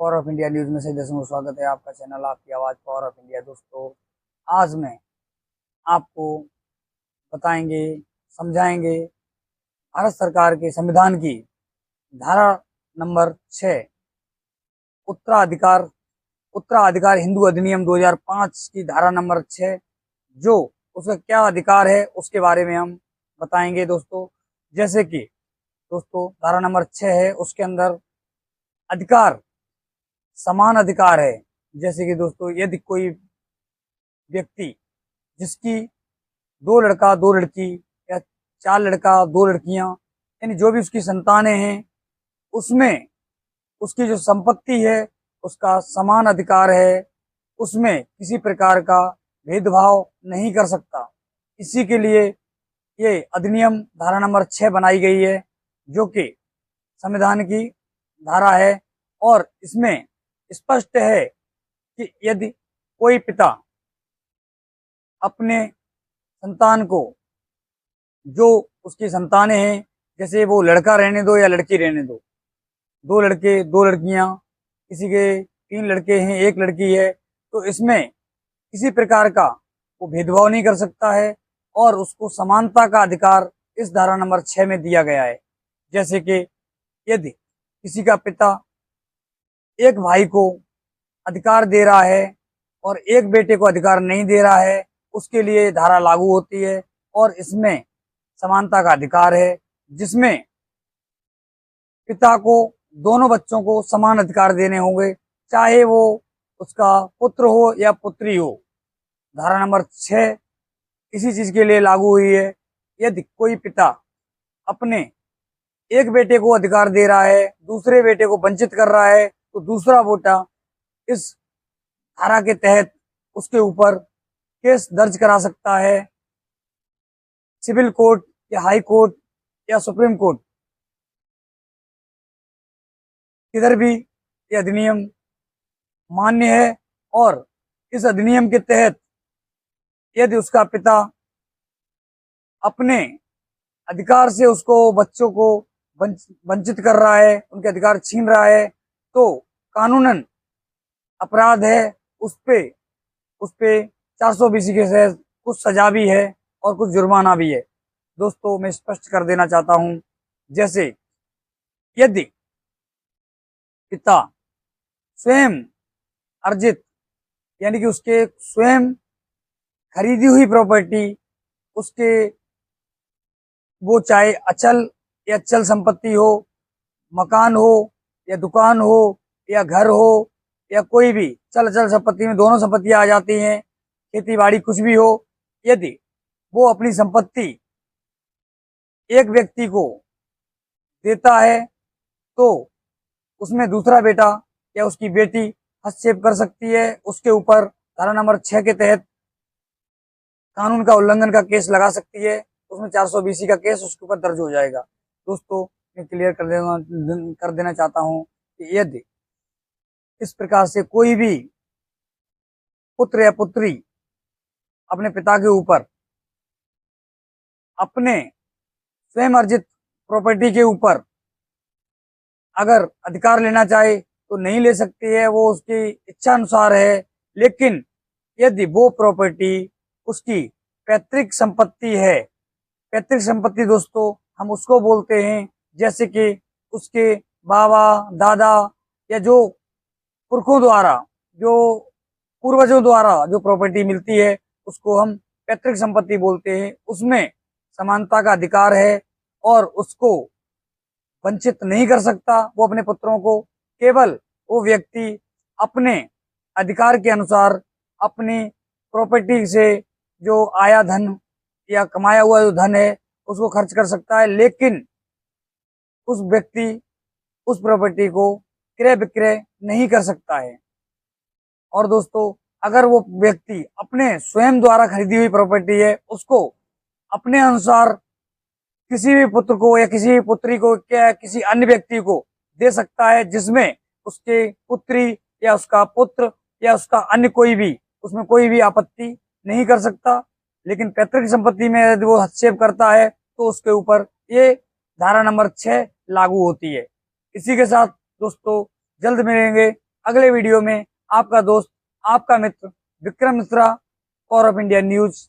Power of India news में सही दर्शकों को स्वागत है। आपका चैनल आपकी आवाज पावर ऑफ इंडिया। दोस्तों, आज मैं आपको बताएंगे, समझाएंगे भारत सरकार के संविधान की धारा नंबर 6 उत्तराधिकार उत्तराधिकार हिंदू अधिनियम 2005 की धारा नंबर 6, जो उसका क्या अधिकार है उसके बारे में हम बताएंगे। दोस्तों, जैसे कि धारा नंबर 6 है, उसके अंदर अधिकार, समान अधिकार है। जैसे कि दोस्तों, यदि कोई व्यक्ति जिसकी दो लड़का दो लड़की या चार लड़का दो लड़कियां, यानी जो भी उसकी संतानें हैं, उसमें उसकी जो संपत्ति है उसका समान अधिकार है, उसमें किसी प्रकार का भेदभाव नहीं कर सकता। इसी के लिए ये अधिनियम धारा नंबर 6 बनाई गई है, जो कि संविधान की धारा है। और इसमें स्पष्ट है कि यदि कोई पिता अपने संतान को, जो उसकी संतानें हैं, जैसे वो लड़का रहने दो या लड़की रहने दो, दो लड़के दो लड़कियां, किसी के 3 लड़के हैं 1 लड़की है, तो इसमें किसी प्रकार का वो भेदभाव नहीं कर सकता है और उसको समानता का अधिकार इस धारा नंबर 6 में दिया गया है। जैसे कि यदि किसी का पिता एक भाई को अधिकार दे रहा है और एक बेटे को अधिकार नहीं दे रहा है, उसके लिए धारा लागू होती है और इसमें समानता का अधिकार है, जिसमें पिता को दोनों बच्चों को समान अधिकार देने होंगे, चाहे वो उसका पुत्र हो या पुत्री हो। धारा नंबर 6 इसी चीज के लिए लागू हुई है। यदि कोई पिता अपने एक बेटे को अधिकार दे रहा है, दूसरे बेटे को वंचित कर रहा है, तो दूसरा बेटा इस धारा के तहत उसके ऊपर केस दर्ज करा सकता है, सिविल कोर्ट या हाई कोर्ट या सुप्रीम कोर्ट, किधर भी यह अधिनियम मान्य है। और इस अधिनियम के तहत यदि उसका पिता अपने अधिकार से उसको बच्चों को वंचित कर रहा है, उनके अधिकार छीन रहा है, तो कानूनन अपराध है। उस पे 420 के तहत कुछ सजा भी है और कुछ जुर्माना भी है। दोस्तों, मैं स्पष्ट कर देना चाहता हूं, जैसे यदि पिता स्वयं अर्जित, यानी कि उसके स्वयं खरीदी हुई प्रॉपर्टी, उसके वो चाहे अचल या चल संपत्ति हो, मकान हो या दुकान हो या घर हो या कोई भी चल अचल संपत्ति में दोनों संपत्तियां आ जाती हैं, खेती बाड़ी कुछ भी हो, यदि वो अपनी संपत्ति एक व्यक्ति को देता है, तो उसमें दूसरा बेटा या उसकी बेटी हस्तक्षेप कर सकती है। उसके ऊपर धारा नंबर 6 के तहत कानून का उल्लंघन का केस लगा सकती है। उसमें 420 का केस उसके ऊपर दर्ज हो जाएगा। दोस्तों, मैं क्लियर कर देना चाहता हूं कि यदि इस प्रकार से कोई भी पुत्र या पुत्री अपने पिता के ऊपर अपने स्वयं अर्जित प्रॉपर्टी के ऊपर अगर अधिकार लेना चाहे तो नहीं ले सकती है, वो उसकी इच्छा अनुसार है। लेकिन यदि वो प्रॉपर्टी उसकी पैतृक संपत्ति है, पैतृक संपत्ति दोस्तों हम उसको बोलते हैं, जैसे कि उसके बाबा दादा या जो पुरखों द्वारा, जो पूर्वजों द्वारा जो प्रॉपर्टी मिलती है, उसको हम पैतृक संपत्ति बोलते हैं। उसमें समानता का अधिकार है और उसको वंचित नहीं कर सकता वो अपने पुत्रों को। केवल वो व्यक्ति अपने अधिकार के अनुसार अपनी प्रॉपर्टी से जो आया धन या कमाया हुआ जो धन है उसको खर्च कर सकता है, लेकिन उस व्यक्ति उस प्रॉपर्टी को क्रय विक्रय नहीं कर सकता है। और दोस्तों, अगर वो व्यक्ति अपने स्वयं द्वारा खरीदी हुई प्रॉपर्टी है, उसको अपने अनुसार किसी भी पुत्र को या किसी भी पुत्री को या किसी अन्य व्यक्ति को दे सकता है, जिसमें उसके पुत्री या उसका पुत्र या उसका अन्य कोई भी, उसमें कोई भी आपत्ति नहीं कर सकता। लेकिन पैतृक संपत्ति में यदि वो हस्तक्षेप करता है तो उसके ऊपर ये धारा नंबर 6 लागू होती है। इसी के साथ दोस्तों, जल्द मिलेंगे अगले वीडियो में आपका दोस्त, आपका मित्र Vikram Mishra, power of India news.